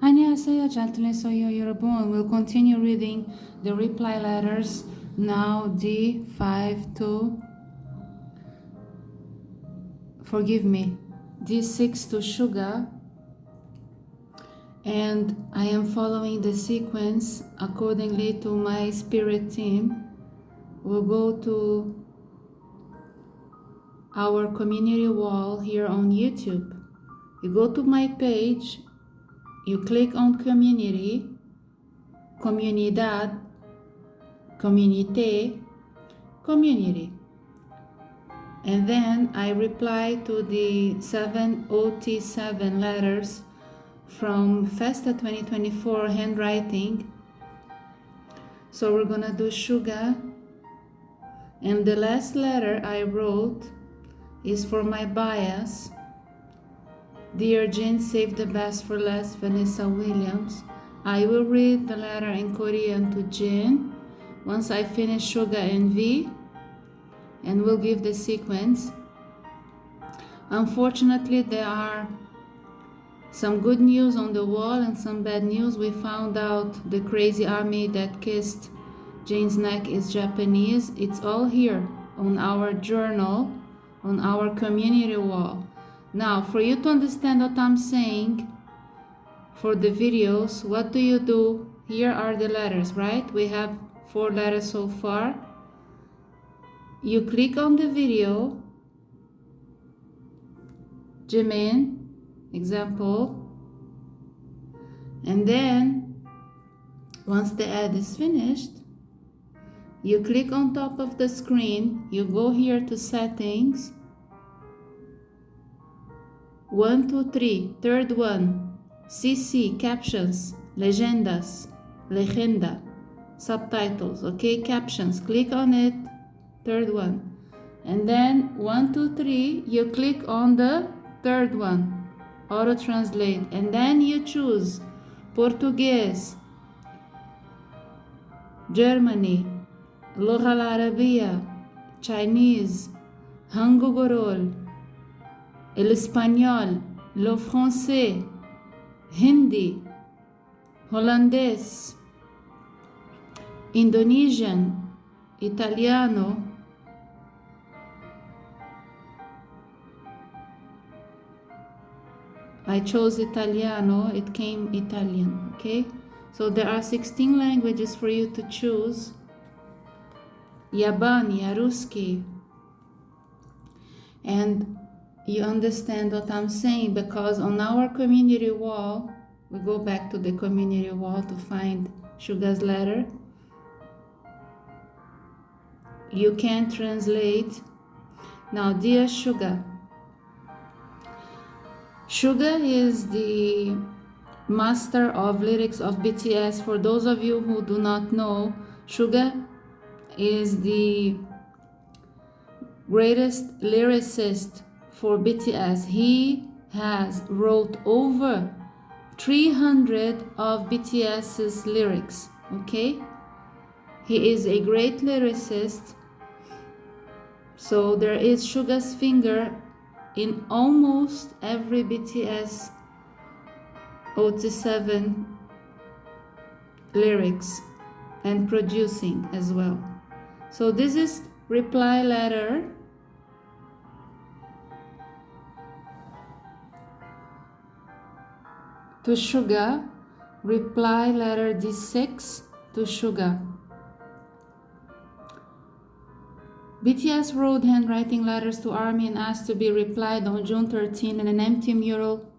안녕하세요, 잘 들렸어요, 여러분. We'll continue reading the reply letters. Now D5 to, forgive me, D6 to SUGA. And I am following the sequence accordingly to my spirit team. We'll go to our community wall here on YouTube. You go to my page, you click on community, comunidad, community, community. And then I reply to the 7 OT7 letters from FESTA 2024 handwriting. So we're gonna do SUGA. And the last letter I wrote is for my bias. Dear Jin, save the best for last, Vanessa Williams. I will read the letter in Korean to Jin once I finish SUGA and V, and we'll give the sequence. Unfortunately, there are some good news on the wall and some bad news. We found out the crazy army that kissed Jin's neck is Japanese. It's all here on our journal, on our community wall. Now, for you to understand what I'm saying for the videos, what do you do? Here are the letters, right? We have 4 letters so far. You click on the video, Jimin, example, and then once the ad is finished, you click on top of the screen, you go here to settings, 1, 2, 3, third one, CC, captions, legendas, legenda, subtitles, okay, captions, click on it, third one, and then 1, 2, 3, you click on the third one, auto translate, and then you choose Portuguese, Germany, Lugha Arabia, Chinese, Hangugorol, el español, lo français, Hindi, Hollandés, Indonesian, Italiano, I chose Italiano, it came Italian, okay? So there are 16 languages for you to choose. Yabani, Ruski. And you understand what I'm saying, because on our community wall, we go back to the community wall to find SUGA's letter. You can translate. Now, dear SUGA, SUGA is the master of lyrics of BTS. For those of you who do not know, SUGA is the greatest lyricist for BTS. He has wrote over 300 of BTS's lyrics, okay? He is a great lyricist. So there is SUGA's finger in almost every BTS OT7 lyrics and producing as well. So this is reply letter to SUGA, reply letter D6 to SUGA. BTS wrote handwriting letters to ARMY and asked to be replied on June 13, and an empty mural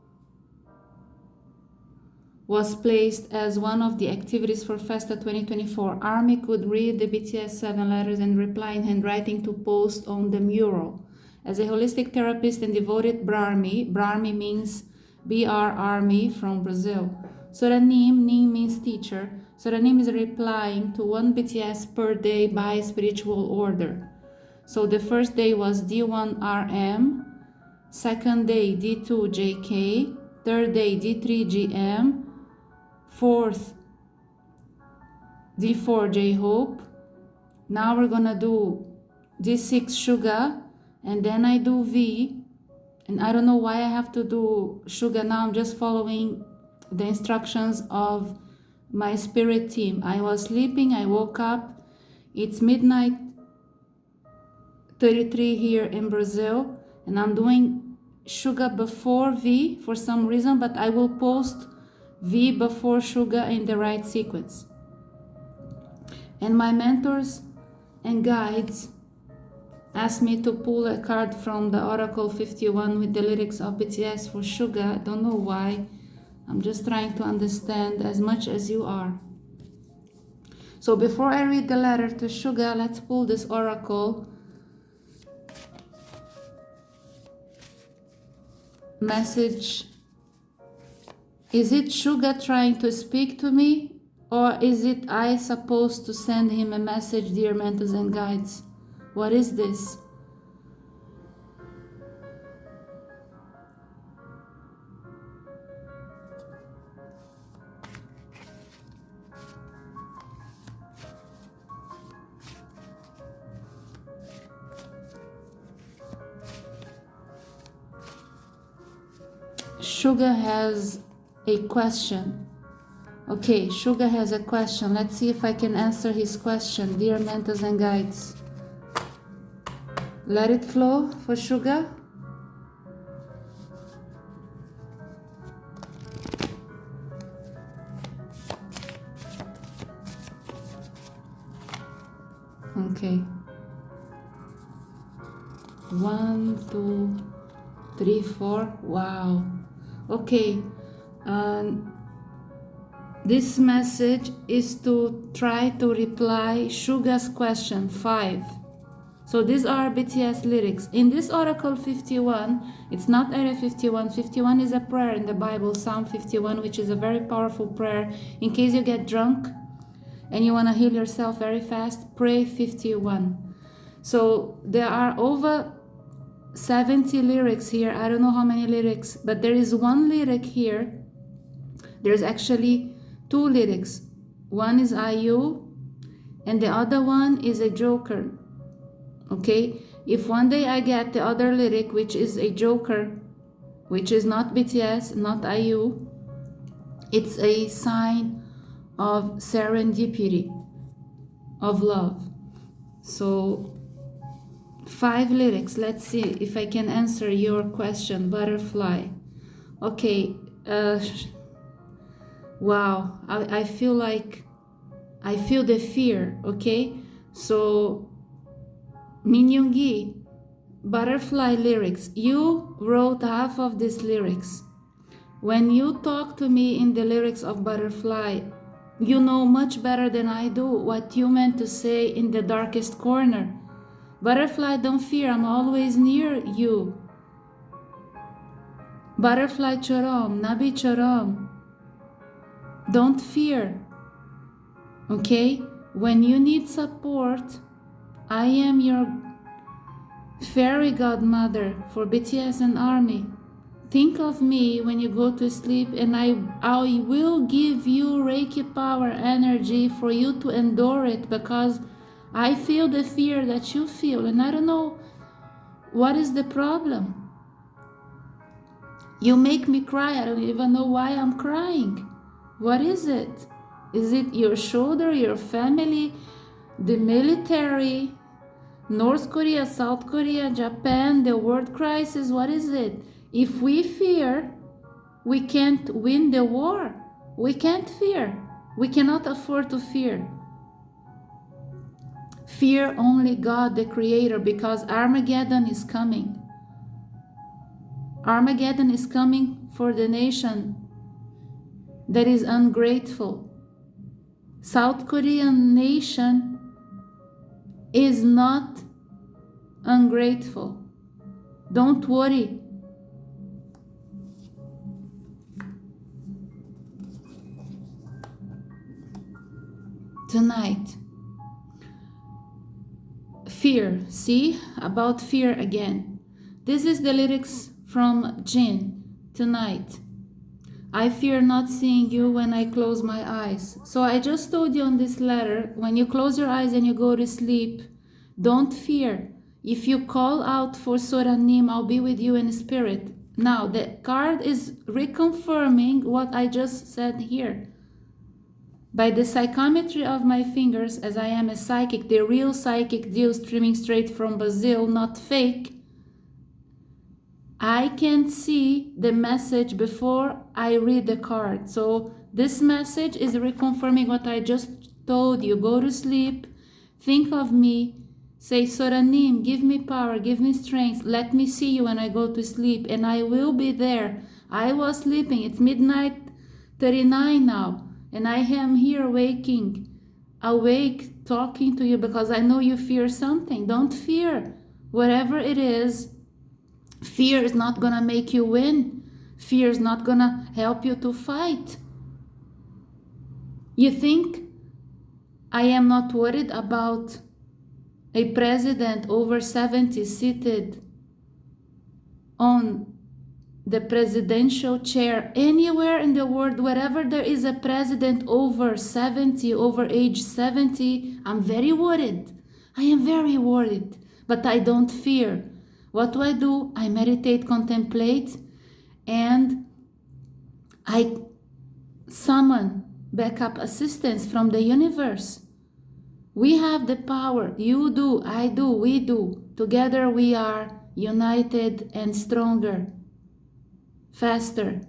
was placed as one of the activities for FESTA 2024. ARMY could read the BTS 7 letters and reply in handwriting to post on the mural. As a holistic therapist and devoted Brahmi, Brahmi means BR Army from Brazil. Soranim, Ning means teacher. Soranim is replying to 1 BTS per day by spiritual order. So the first day was D1 RM, second day D2 JK, third day D3 GM, fourth D4 J Hope. Now we're gonna do D6 SUGA, and then I do V, and I don't know why I have to do SUGA now. I'm just following the instructions of my spirit team. I was sleeping, I woke up. It's midnight 33 here in Brazil, and I'm doing SUGA before V for some reason, but I will post V before SUGA in the right sequence. And my mentors and guides asked me to pull a card from the Oracle 51 with the lyrics of BTS for SUGA. I don't know why. I'm just trying to understand as much as you are. So before I read the letter to SUGA, let's pull this Oracle message. Is it SUGA trying to speak to me? Or is it I supposed to send him a message, dear mentors and guides? What is this? SUGA has a question. Okay, SUGA has a question. Let's see if I can answer his question, dear mentors and guides. Let it flow for SUGA. Okay. 1, 2, 3, 4. Wow. Okay. This message is to try to reply SUGA's question 5. So these are BTS lyrics. In this Oracle 51, it's not Area 51. 51 is a prayer in the Bible, Psalm 51, which is a very powerful prayer. In case you get drunk and you want to heal yourself very fast, pray 51. So there are over 70 lyrics here. I don't know how many lyrics, but there is one lyric here. There's actually 2 lyrics. One is IU and the other one is a joker. Okay, if one day I get the other lyric, which is a joker, which is not BTS, not IU, it's a sign of serendipity, of love. So 5 lyrics. Let's see if I can answer your question, butterfly. Okay, wow, I feel the fear. Okay, so Min Yoongi, butterfly lyrics. You wrote half of these lyrics. When you talk to me in the lyrics of butterfly, you know much better than I do what you meant to say in the darkest corner. Butterfly, don't fear, I'm always near you. Butterfly chorom, nabi chorom. Don't fear. Okay? When you need support, I am your fairy godmother for BTS and ARMY. Think of me when you go to sleep, and I will give you Reiki power energy for you to endure it, because I feel the fear that you feel, and I don't know what is the problem. You make me cry. I don't even know why I'm crying. What is it? Is it your shoulder, your family, the military, North Korea, South Korea, Japan, the world crisis? What is it? If we fear, we can't win the war. We can't fear. We cannot afford to fear. Fear only God, the Creator, because Armageddon is coming. Armageddon is coming for the nation that is ungrateful. South Korean nation is not ungrateful. Don't worry. Tonight, fear. See, about fear again. This is the lyrics from Jin. Tonight, I fear not seeing you when I close my eyes. So I just told you on this letter, when you close your eyes and you go to sleep, don't fear. If you call out for Soranim, I'll be with you in spirit. Now, the card is reconfirming what I just said here. By the psychometry of my fingers, as I am a psychic, the real psychic deal streaming straight from Brazil, not fake, I can see the message before I read the card. So this message is reconfirming what I just told you. Go to sleep, think of me, say, Soranim, give me power, give me strength, let me see you when I go to sleep, and I will be there. I was sleeping, it's midnight 39 now, and I am here awake, talking to you because I know you fear something. Don't fear. Whatever it is, fear is not gonna make you win. Fear is not gonna help you to fight. You think I am not worried about a president over 70 seated on the presidential chair anywhere in the world, wherever there is a president over 70, over age 70, I'm very worried. I am very worried, but I don't fear. What do? I meditate, contemplate, and I summon backup assistance from the universe. We have the power. You do, I do, we do. Together we are united and stronger, faster.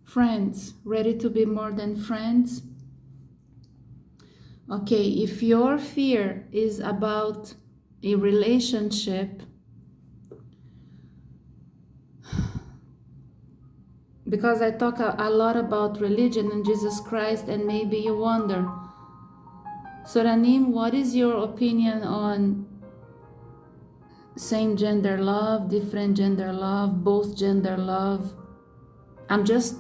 Friends, ready to be more than friends? Okay, if your fear is about a relationship, because I talk a lot about religion and Jesus Christ, and maybe you wonder, Soranim, what is your opinion on same gender love, different gender love, both gender love? I'm just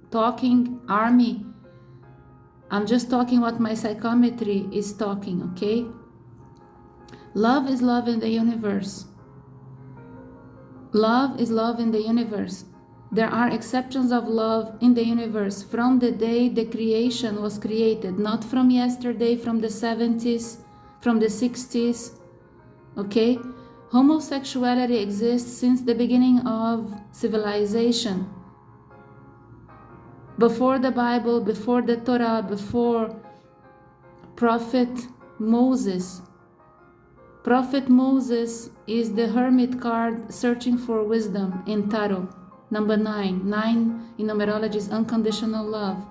talking ARMY. I'm just talking what my psychometry is talking, okay? Love is love in the universe. Love is love in the universe. There are exceptions of love in the universe from the day the creation was created, not from yesterday, from the 70s, from the 60s, okay? Homosexuality exists since the beginning of civilization. Before the Bible, before the Torah, before Prophet Moses. Prophet Moses is the hermit card searching for wisdom in Tarot. Number 9. 9 in numerology is unconditional love.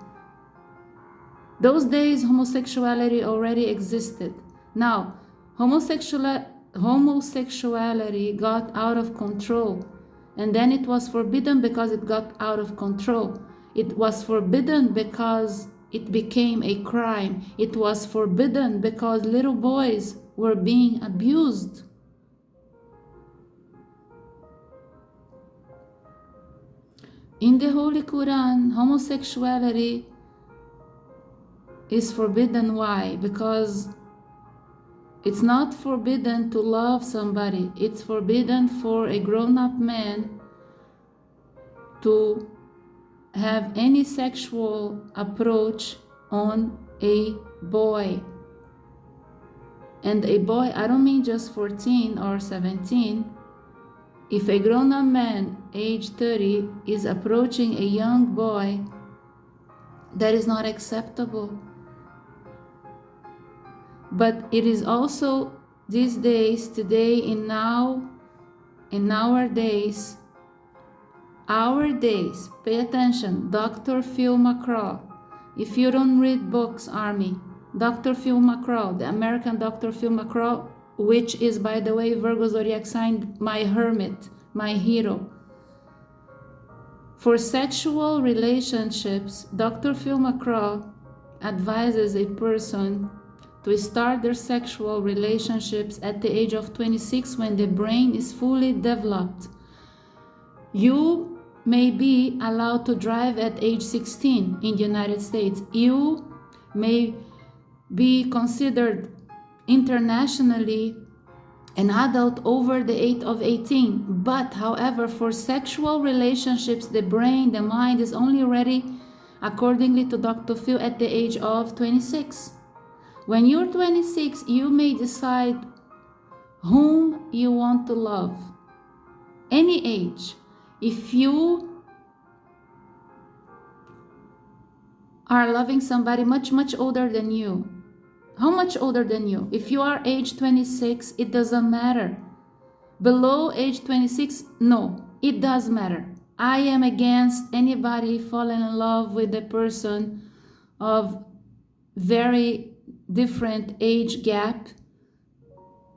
Those days, homosexuality already existed. Now, homosexuality got out of control. And then it was forbidden because it got out of control. It was forbidden because it became a crime. It was forbidden because little boys were being abused. In the Holy Quran, homosexuality is forbidden. Why? Because it's not forbidden to love somebody. It's forbidden for a grown-up man to have any sexual approach on a boy. And a boy, I don't mean just 14 or 17. If a grown-up man, age 30, is approaching a young boy, that is not acceptable. But it is also these days, today, in our days, pay attention, Dr. Phil McCraw. If you don't read books, ARMY, Dr. Phil McCraw, the American Dr. Phil McCraw, which is, by the way, Virgo zodiac sign, my hermit, my hero. For sexual relationships, Dr. Phil McCraw advises a person to start their sexual relationships at the age of 26 when the brain is fully developed. You may be allowed to drive at age 16 in the United States. You may be considered internationally an adult over the age of 18. But, however, for sexual relationships, the brain, the mind is only ready, accordingly to Dr. Phil, at the age of 26. When you're 26, you may decide whom you want to love. Any age. If you are loving somebody much, much older than you, how much older than you? If you are age 26, it doesn't matter. Below age 26, no, it does matter. I am against anybody falling in love with a person of very different age gap.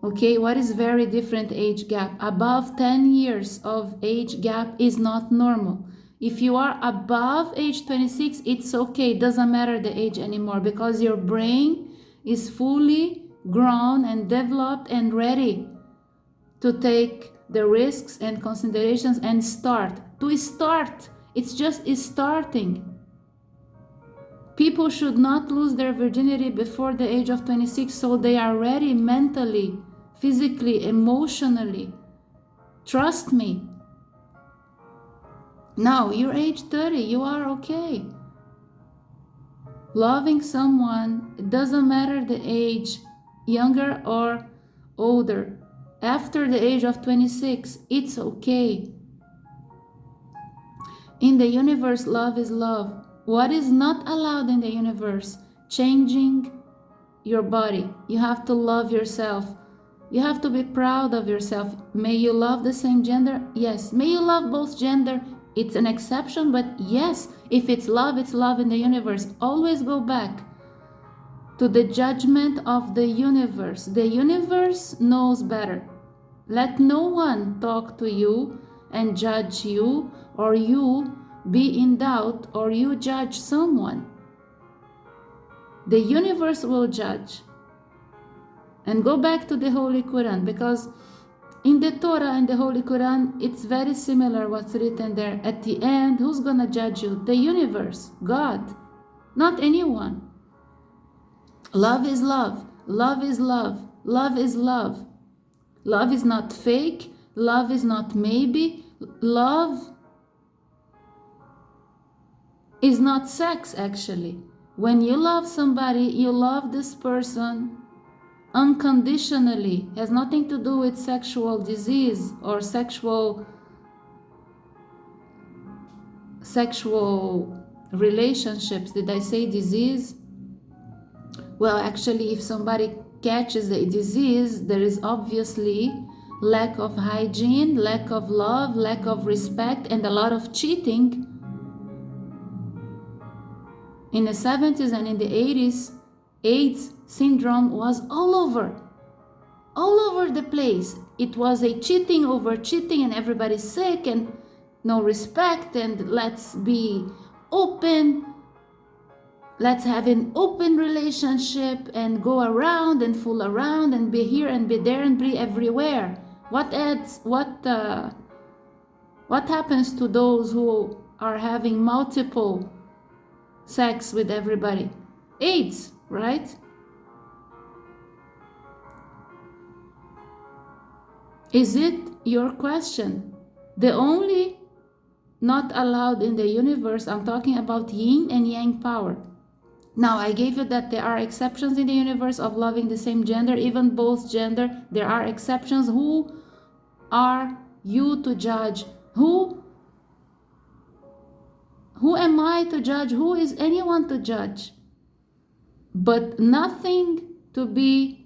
Okay, what is very different age gap? Above 10 years of age gap is not normal. If you are above age 26, it's okay. It doesn't matter the age anymore, because your brain is fully grown and developed and ready to take the risks and considerations and start. To start, it's just starting. People should not lose their virginity before the age of 26, so they are ready mentally, physically, emotionally. Trust me. Now, you're age 30, you are okay. Loving someone, it doesn't matter the age, younger or older. After the age of 26, it's okay. In the universe, love is love. What is not allowed in the universe? Changing your body. You have to love yourself. You have to be proud of yourself. May you love the same gender? Yes. May you love both gender? It's an exception, but yes, if it's love in the universe. Always go back to the judgment of the universe. The universe knows better. Let no one talk to you and judge you, or you be in doubt, or you judge someone. The universe will judge. And go back to the Holy Quran, because in the Torah and the Holy Quran, it's very similar what's written there. At the end, who's gonna judge you? The universe, God, not anyone. Love is love. Love is love. Love is love. Love is not fake. Love is not maybe. Love is not sex, actually. When you love somebody, you love this person unconditionally. It has nothing to do with sexual disease or sexual relationships. Did I say disease? Well, actually, if somebody catches a disease, there is obviously lack of hygiene, lack of love, lack of respect, and a lot of cheating. In the 70s and in the 80s, AIDS syndrome was all over the place. It was a cheating over cheating, and everybody's sick and no respect, and let's be open. Let's have an open relationship and go around and fool around and be here and be there and be everywhere. What happens to those who are having multiple sex with everybody? AIDS, right? Is it your question? The only not allowed in the universe, I'm talking about yin and yang power. Now, I gave you that there are exceptions in the universe of loving the same gender, even both gender. There are exceptions. Who are you to judge? Who am I to judge? Who is anyone to judge? But nothing to be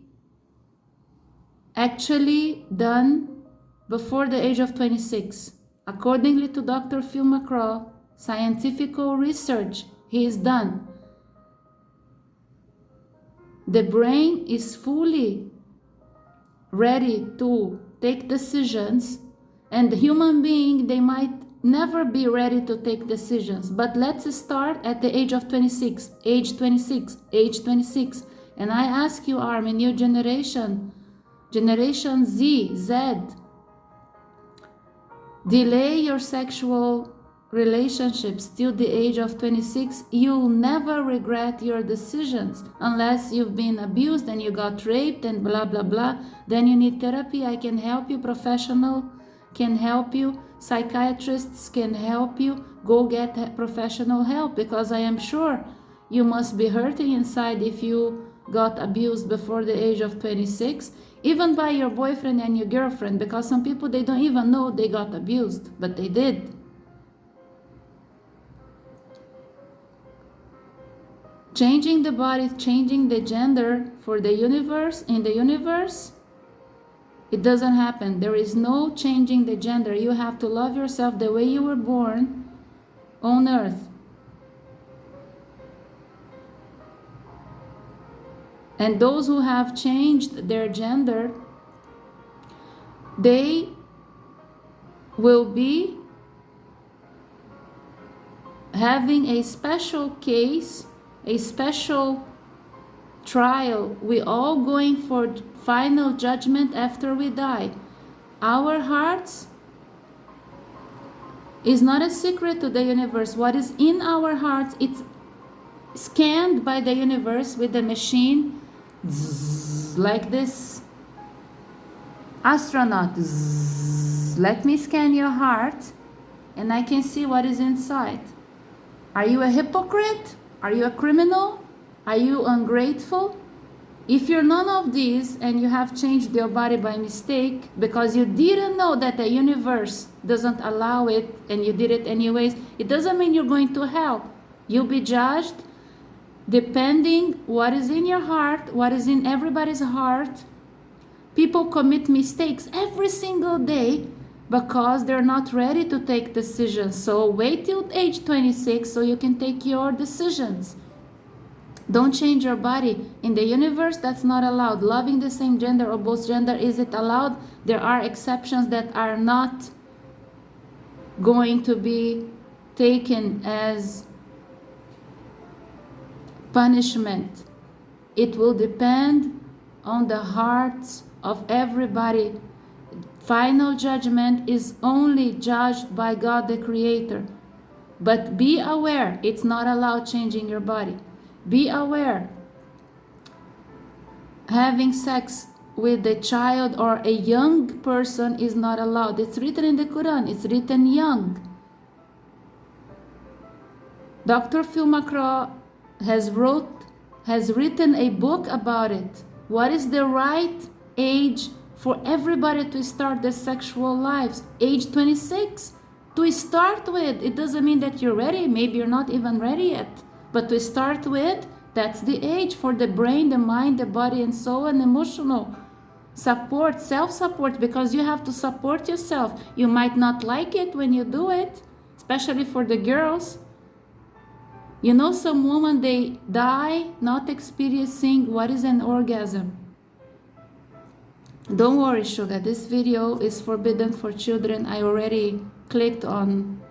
actually done before the age of 26. Accordingly to Dr. Phil McCraw, scientific research, he is done. The brain is fully ready to take decisions, and the human being, they might never be ready to take decisions. But let's start at the age of 26, age 26, age 26. And I ask you, ARMY, new generation, Generation Z, delay your sexual relationships till the age of 26, you'll never regret your decisions unless you've been abused and you got raped and blah blah blah. Then you need therapy. I can help you. Professional can help you. Psychiatrists can help you. Go get professional help, because I am sure you must be hurting inside if you got abused before the age of 26, even by your boyfriend and your girlfriend, because some people, they don't even know they got abused, but they did. Changing the body, changing the gender for the universe, in the universe, it doesn't happen. There is no changing the gender. You have to love yourself the way you were born on earth. And those who have changed their gender, they will be having a special case, a special trial. We all going for final judgment after we die. Our hearts is not a secret to the universe. What is in our hearts, it's scanned by the universe with the machine, like this astronaut. Let me scan your heart and I can see what is inside. Are you a hypocrite? Are you a criminal? Are you ungrateful? If you're none of these and you have changed your body by mistake because you didn't know that the universe doesn't allow it and you did it anyways, it doesn't mean you're going to hell. You'll be judged depending what is in your heart, what is in everybody's heart. People commit mistakes every single day because they're not ready to take decisions. So wait till age 26 so you can take your decisions. Don't change your body. In the universe, that's not allowed. Loving the same gender or both gender, is it allowed? There are exceptions that are not going to be taken as punishment. It will depend on the hearts of everybody. Final judgment is only judged by God the Creator. But be aware, it's not allowed changing your body. Be aware, having sex with a child or a young person is not allowed. It's written in the Quran, it's written young. Dr. Phil McCraw has written a book about it. What is the right age for everybody to start their sexual lives? Age 26 to start with. It doesn't mean that you're ready. Maybe you're not even ready yet. But to start with, that's the age for the brain, the mind, the body, and soul, and emotional support, self-support, because you have to support yourself. You might not like it when you do it, especially for the girls. You know, some women, they die not experiencing what is an orgasm. Don't worry, Sugar, this video is forbidden for children. I already clicked on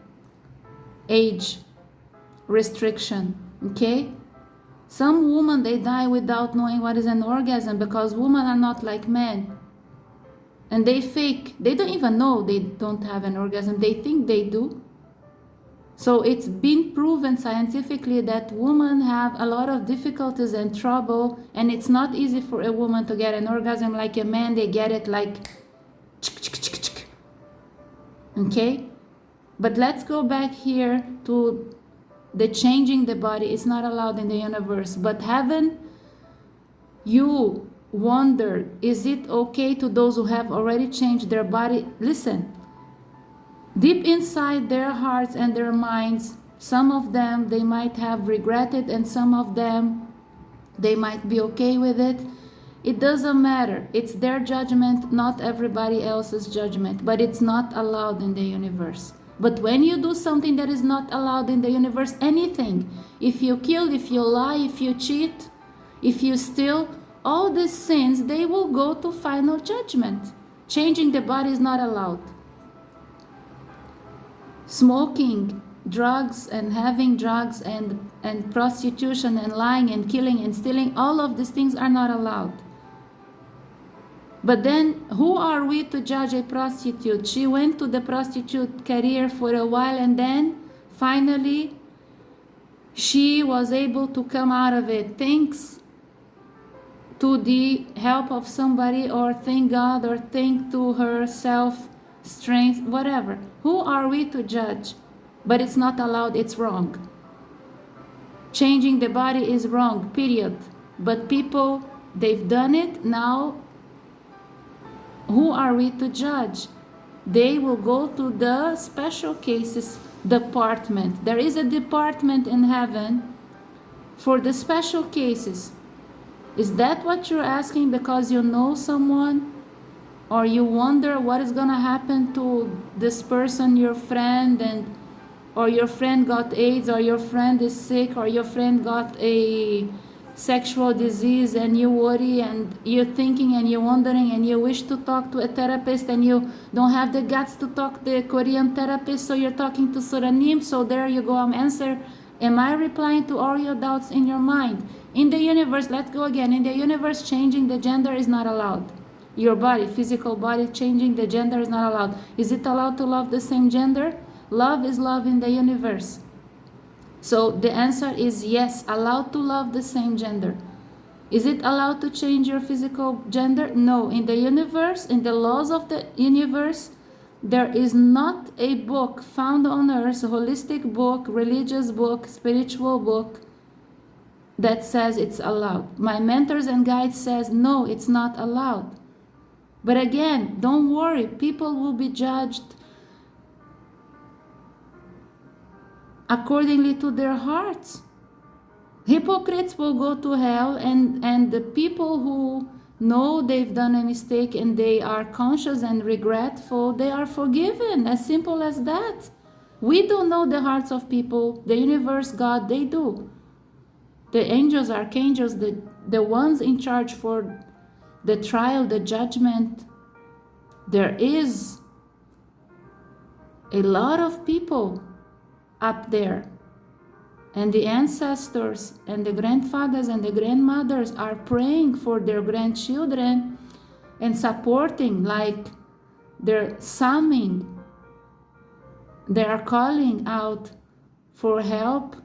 age restriction, okay? Some women, they die without knowing what is an orgasm because women are not like men. And they fake, they don't even know they don't have an orgasm. They think they do. So it's been proven scientifically that women have a lot of difficulties and trouble, and it's not easy for a woman to get an orgasm like a man. They get it like okay? But let's go back here to the changing the body. Is not allowed in the universe. But haven't you wondered, is it okay to those who have already changed their body? Listen. Deep inside their hearts and their minds, some of them, they might have regretted, and some of them, they might be okay with it. It doesn't matter. It's their judgment, not everybody else's judgment. But it's not allowed in the universe. But when you do something that is not allowed in the universe, anything, if you kill, if you lie, if you cheat, if you steal, all these sins, they will go to final judgment. Changing the body is not allowed. Smoking, drugs, and having drugs, and prostitution, and lying, and killing, and stealing, all of these things are not allowed. But then, who are we to judge a prostitute? She went to the prostitute career for a while, and then finally she was able to come out of it thanks to the help of somebody, or thank God, or thank to her self strength, whatever. Who are we to judge? But it's not allowed, it's wrong. Changing the body is wrong, period. But people, they've done it, now who are we to judge? They will go to the special cases department. There is a department in heaven for the special cases. Is that what you're asking because you know someone? Or you wonder what is gonna happen to this person, your friend, and or your friend got AIDS, or your friend is sick, or your friend got a sexual disease, and you worry and you're thinking and you're wondering and you wish to talk to a therapist and you don't have the guts to talk to the Korean therapist, so you're talking to Suranim. So there you go, am I replying to all your doubts in your mind? In the universe, let's go again, in the universe, changing the gender is not allowed. Your body, physical body, changing the gender is not allowed. Is it allowed to love the same gender? Love is love in the universe. So the answer is yes, allowed to love the same gender. Is it allowed to change your physical gender? No. In the universe, in the laws of the universe, there is not a book found on earth, a holistic book, religious book, spiritual book, that says it's allowed. My mentors and guides says no, it's not allowed. But again, don't worry, people will be judged accordingly to their hearts. Hypocrites will go to hell, and the people who know they've done a mistake and they are conscious and regretful, they are forgiven. As simple as that. We don't know the hearts of people. The universe, God, they do. The angels, archangels, the ones in charge for the trial, the judgment. There is a lot of people up there, and the ancestors and the grandfathers and the grandmothers are praying for their grandchildren and supporting, like they're summing, they are calling out for help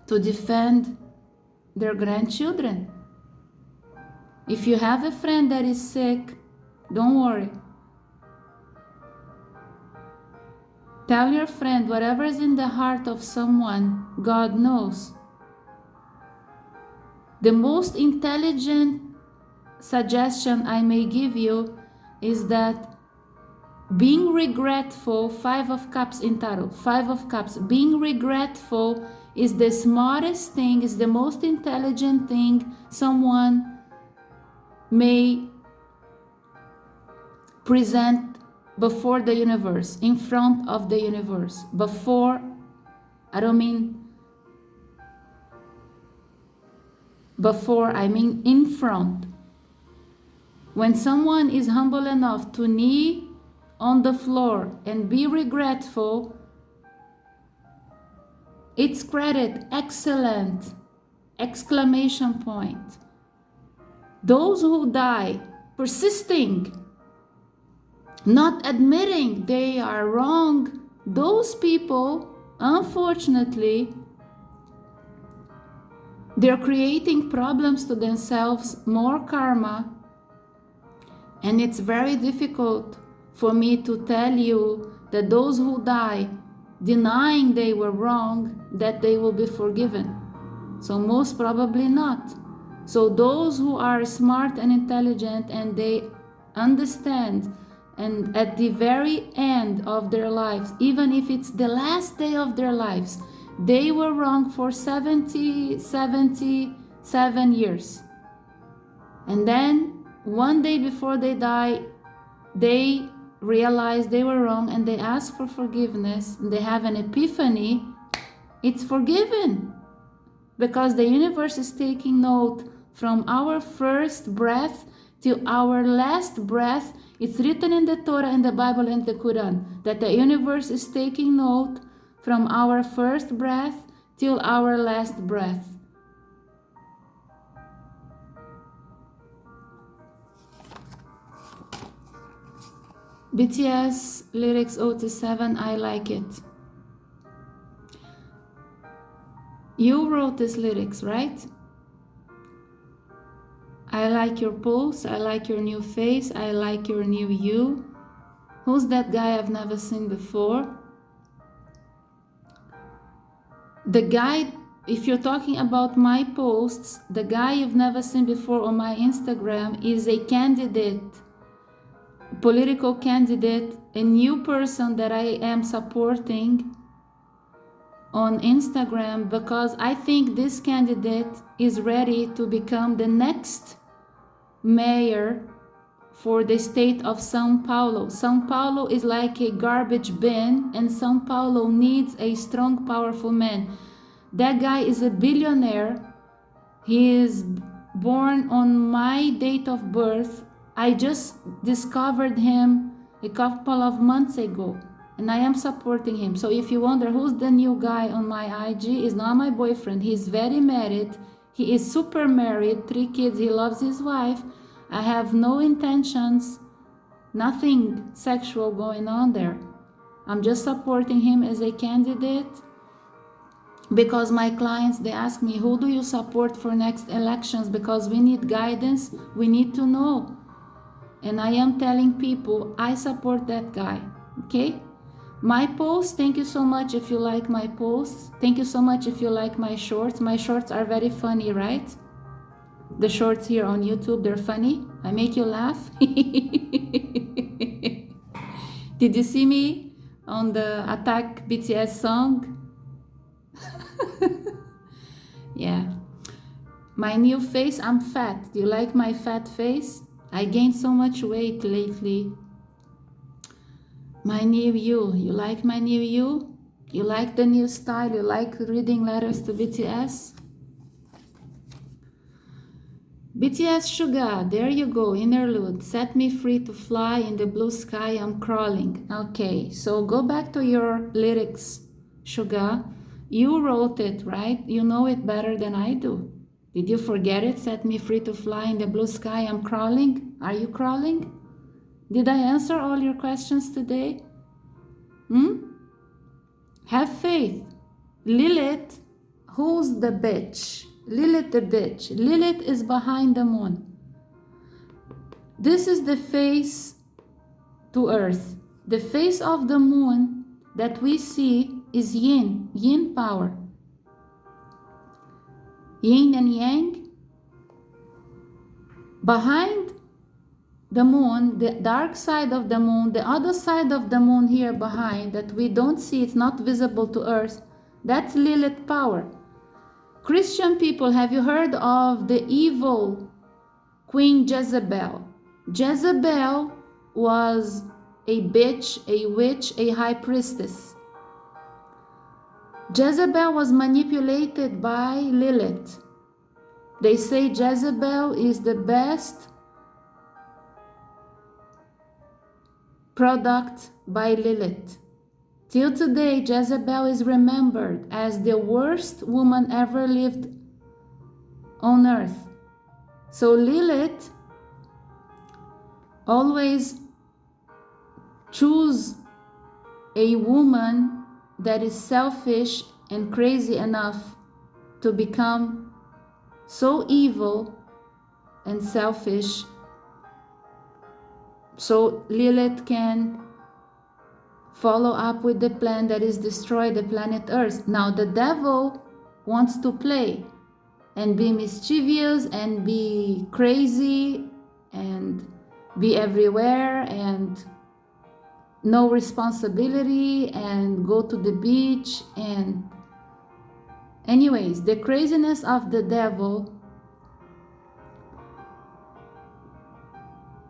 to defend their grandchildren. If you have a friend that is sick, don't worry. Tell your friend whatever is in the heart of someone, God knows. The most intelligent suggestion I may give you is that being regretful, 5 of Cups in Tarot, 5 of Cups, being regretful is the smartest thing, is the most intelligent thing someone may present before the universe, in front of the universe. Before, I don't mean before, I mean in front. When someone is humble enough to knee on the floor and be regretful, it's credit, excellent, exclamation point. Those who die persisting, not admitting they are wrong, those people, unfortunately, they're creating problems to themselves, more karma, and it's very difficult for me to tell you that those who die denying they were wrong, that they will be forgiven. So most probably not. So those who are smart and intelligent and they understand, and at the very end of their lives, even if it's the last day of their lives, they were wrong for 77 years. And then one day before they die, they realize they were wrong and they ask for forgiveness and they have an epiphany. It's forgiven because the universe is taking note from our first breath till our last breath. It's written in the Torah, in the Bible, and the Quran that the universe is taking note from our first breath till our last breath. BTS lyrics 0 to 7, I like it. You wrote these lyrics, right? I like your post, I like your new face, I like your new you. Who's that guy I've never seen before? The guy, if you're talking about my posts, the guy you've never seen before on my Instagram is a candidate, political candidate, a new person that I am supporting on Instagram because I think this candidate is ready to become the next mayor for the state of São Paulo. São Paulo is like a garbage bin, and São Paulo needs a strong, powerful man. That guy is a billionaire. He is born on my date of birth. I just discovered him a couple of months ago, and I am supporting him. So if you wonder who's the new guy on my IG, is not my boyfriend. He's very married. He is super married, 3 kids. He loves his wife. I have no intentions, nothing sexual going on there. I'm just supporting him as a candidate because my clients, they ask me, who do you support for next elections? Because we need guidance, we need to know. And I am telling people, I support that guy, okay? My posts, thank you so much if you like my posts. Thank you so much if you like my shorts. My shorts are very funny, right? The shorts here on YouTube, they're funny. I make you laugh. Did you see me on the Attack BTS song? Yeah. My new face, I'm fat. Do you like my fat face? I gained so much weight lately. My new you. You like my new you? You like the new style? You like reading letters to BTS? BTS SUGA, there you go, Interlude. Set me free to fly in the blue sky, I'm crawling. Okay, so go back to your lyrics, SUGA. You wrote it, right? You know it better than I do. Did you forget it? Set me free to fly in the blue sky, I'm crawling. Are you crawling? Did I answer all your questions today? Have faith. Lilith, who's the bitch? Lilith the bitch. Lilith is behind the moon. This is the face to earth. The face of the moon that we see is yin, yin power. Yin and yang. Behind the moon, the dark side of the moon, the other side of the moon here behind that we don't see, it's not visible to earth, that's Lilith power. Christian people, have you heard of the evil Queen Jezebel? Jezebel was a bitch, a witch, a high priestess. Jezebel was manipulated by Lilith. They say Jezebel is the best product by Lilith. Till today, Jezebel is remembered as the worst woman ever lived on earth. So Lilith always choose a woman that is selfish and crazy enough to become so evil and selfish, so Lilith can follow up with the plan that is destroy the planet Earth. Now the devil wants to play and be mischievous and be crazy and be everywhere and no responsibility and go to the beach. And anyways, the craziness of the devil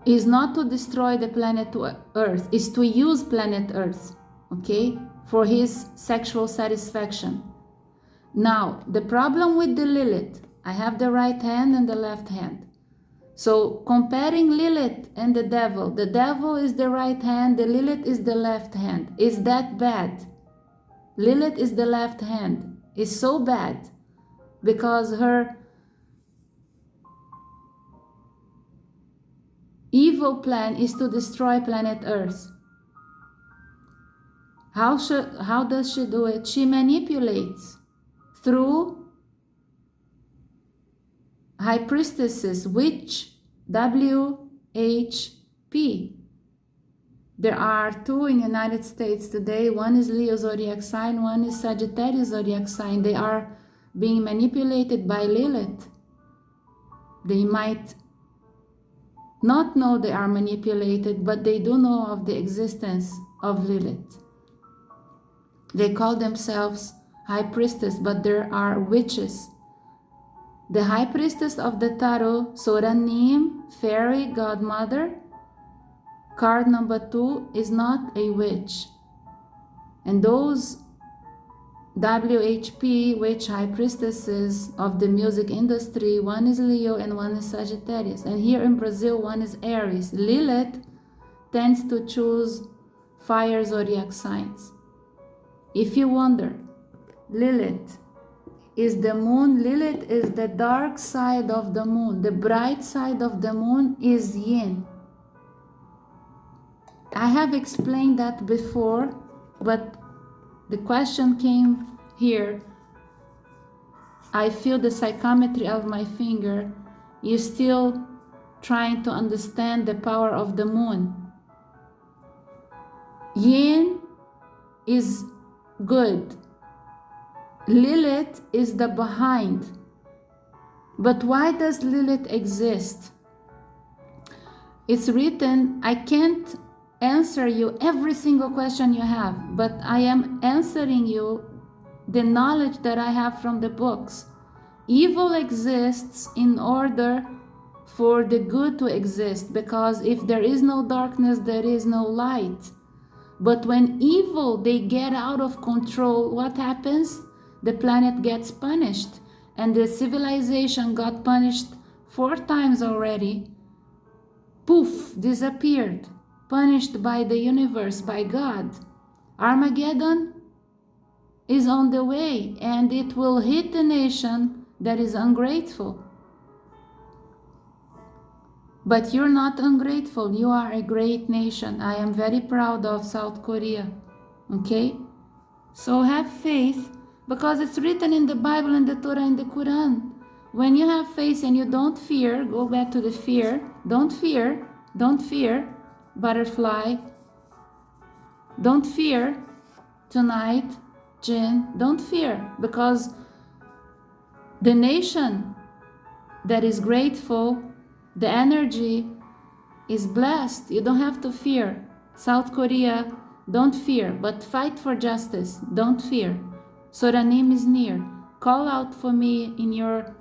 is not to destroy the planet Earth, is to use planet Earth, okay, for his sexual satisfaction. Now, the problem with the Lilith, I have the right hand and the left hand. So comparing Lilith and the devil is the right hand, the Lilith is the left hand. Is that bad? Lilith is the left hand. It's so bad because her evil plan is to destroy planet Earth. How does she do it? She manipulates through high priestesses, witch, WHP. There are two in the United States today. One is Leo zodiac sign, one is Sagittarius zodiac sign. They are being manipulated by Lilith. They might not know they are manipulated, but they do know of the existence of Lilith. They call themselves high priestess, but there are witches. The high priestess of the tarot, Soranim, fairy godmother, card number 2, is not a witch. And those WHP, witch high priestesses of the music industry, one is Leo and one is Sagittarius. And here in Brazil, one is Aries. Lilith tends to choose fire zodiac signs. If you wonder, Lilith is the moon. Lilith is the dark side of the moon. The bright side of the moon is yin. I have explained that before, but the question came here. I feel the psychometry of my finger. You're still trying to understand the power of the moon. Yin is good. Lilith is the behind. But why does Lilith exist? It's written, I can't answer you every single question you have, but I am answering you the knowledge that I have from the books. Evil exists in order for the good to exist, because if there is no darkness, there is no light. But when evil, they get out of control, what happens? The planet gets punished, and the civilization got punished 4 times already. Poof, disappeared. Punished by the universe, by God. Armageddon is on the way, and it will hit a nation that is ungrateful. But you're not ungrateful. You are a great nation. I am very proud of South Korea. Okay? So have faith, because it's written in the Bible and the Torah and the Quran. When you have faith and you don't fear, go back to the fear. Don't fear. Don't fear. Butterfly, don't fear tonight, Jinn, don't fear, because the nation that is grateful, the energy is blessed. You don't have to fear. South Korea, don't fear, but fight for justice. Don't fear. Soranim is near. Call out for me in your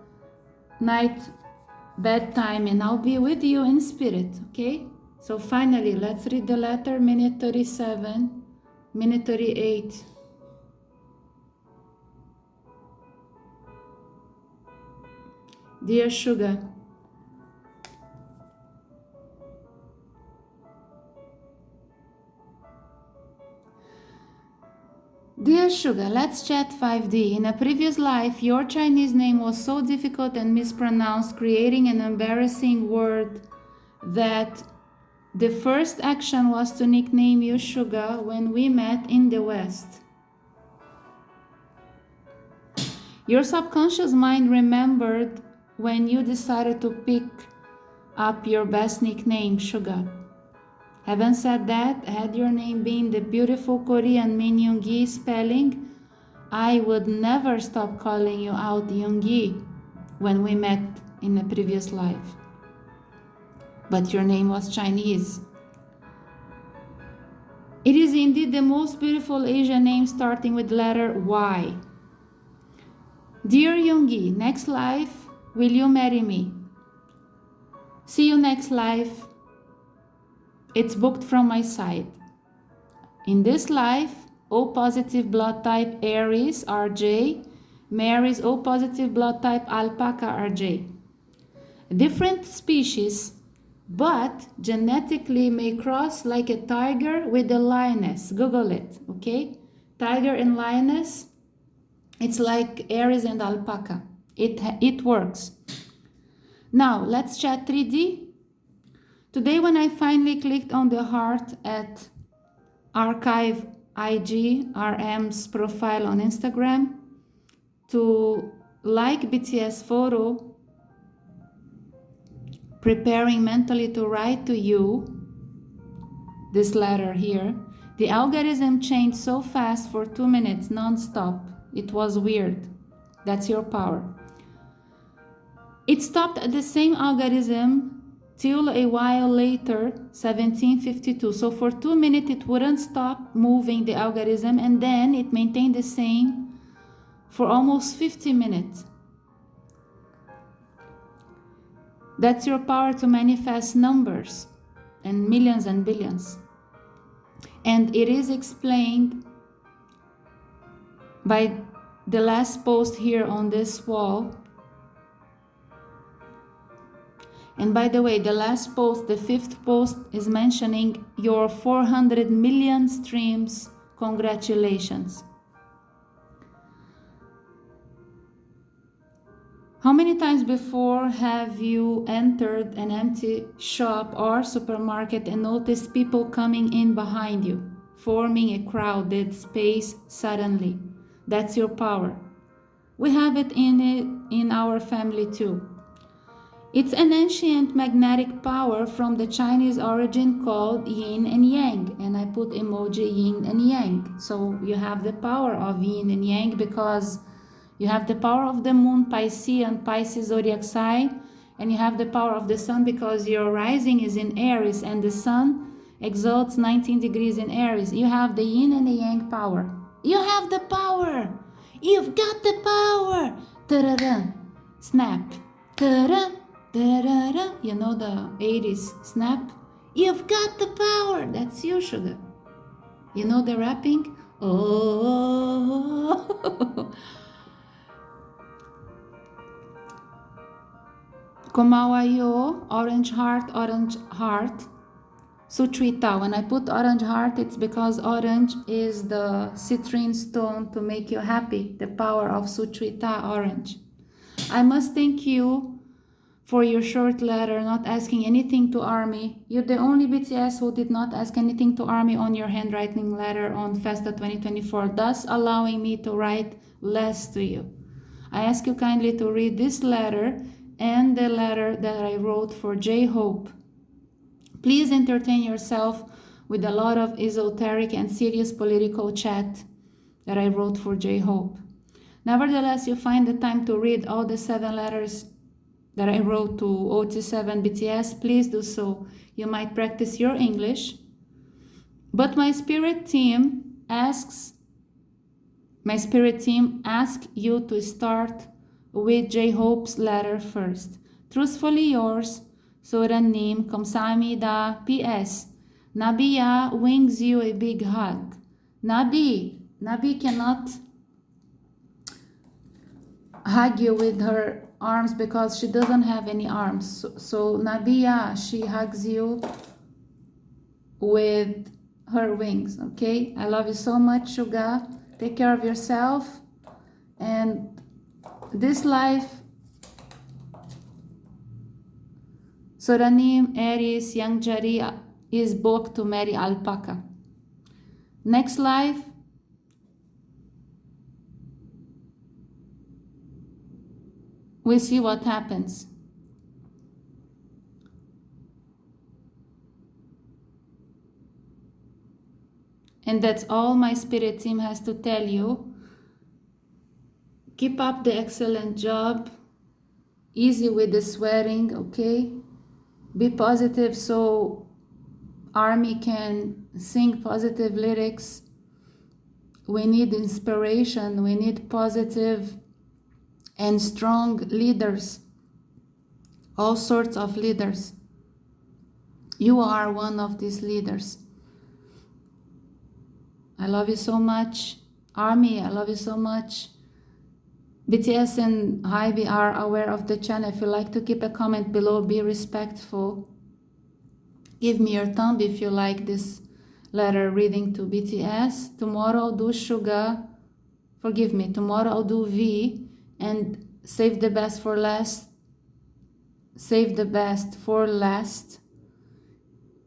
night bedtime, and I'll be with you in spirit, okay? So finally, let's read the letter, minute 37, minute 38. Dear Sugar, Dear Sugar, let's chat 5D. In a previous life, your Chinese name was so difficult and mispronounced, creating an embarrassing word, that the first action was to nickname you Sugar when we met in the West. Your subconscious mind remembered when you decided to pick up your best nickname, Sugar. Having said that, had your name been the beautiful Korean Min Yoongi spelling, I would never stop calling you out Yoongi when we met in a previous life. But your name was Chinese. It is indeed the most beautiful Asian name starting with the letter Y. Dear Yoongi, next life, will you marry me? See you next life. It's booked from my side. In this life, O positive blood type Aries, RJ, marries O positive blood type Alpaca, RJ. Different species, but genetically may cross like a tiger with a lioness. Google it, okay? Tiger and lioness, it's like Aries and alpaca. It works. Now, let's chat 3D. Today, when I finally clicked on the heart at Archive IG, RM's profile on Instagram, to like BTS photo, preparing mentally to write to you this letter here, the algorithm changed so fast for 2 minutes non-stop. It was weird. That's your power. It stopped at the same algorithm till a while later, 1752. So for 2 minutes it wouldn't stop moving the algorithm, and then it maintained the same for almost 50 minutes. That's your power to manifest numbers and millions and billions. And it is explained by the last post here on this wall. And by the way, the last post, the 5th post, is mentioning your 400 million streams. Congratulations. How many times before have you entered an empty shop or supermarket and noticed people coming in behind you, forming a crowded space suddenly? That's your power. We have it in our family too. It's an ancient magnetic power from the Chinese origin called yin and yang, and I put emoji yin and yang. So you have the power of yin and yang because you have the power of the moon, Pisces zodiac sign, and you have the power of the sun because your rising is in Aries and the sun exalts 19 degrees in Aries. You have the yin and the yang power. You have the power. You've got the power. Ta-da-da. Snap. Ta-da. Da-da-da. You know the 80s snap? You've got the power. That's you, Sugar. You know the rapping? Oh. Komawayo, orange heart, Sutrita. When I put orange heart, it's because orange is the citrine stone to make you happy. The power of Sutrita, orange. I must thank you for your short letter, not asking anything to ARMY. You're the only BTS who did not ask anything to ARMY on your handwriting letter on FESTA 2024, thus allowing me to write less to you. I ask you kindly to read this letter and the letter that I wrote for J-Hope. Please entertain yourself with a lot of esoteric and serious political chat that I wrote for J-Hope. Nevertheless, you find the time to read all the 7 letters that I wrote to OT7 BTS, please do so. You might practice your English. But my spirit team asks you to start with J-Hope's letter first. Truthfully yours, Soranim Kamsahamnida. P.S. Nabiya wings you a big hug. Nabi cannot hug you with her arms because she doesn't have any arms. So Nabiya, she hugs you with her wings, okay? I love you so much, Suga. Take care of yourself. And this life, Soranim, Aries, Young Jari is booked to marry Alpaca. Next life, we see what happens. And that's all my spirit team has to tell you. Keep up the excellent job. Easy with the swearing, okay? Be positive so ARMY can sing positive lyrics. We need inspiration. We need positive and strong leaders, all sorts of leaders. You are one of these leaders. I love you so much. ARMY, I love you so much. BTS and Hybe are aware of the channel. If you like to keep a comment below, be respectful. Give me your thumb if you like this letter reading to BTS. Tomorrow I'll do Suga. Forgive me. Tomorrow I'll do V. And save the best for last. Save the best for last.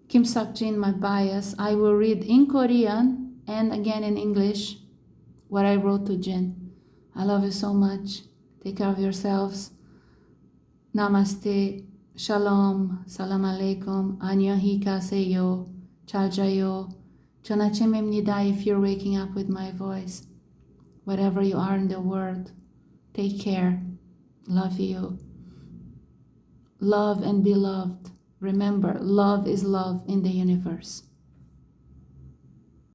Kim Sak-jin, my bias. I will read in Korean and again in English what I wrote to Jin. I love you so much. Take care of yourselves. Namaste. Shalom. Salam alaikum. 안녕히 가세요. 잘 자요. 전 아침입니다 if you're waking up with my voice. Wherever you are in the world, take care. Love you. Love and be loved. Remember, love is love in the universe.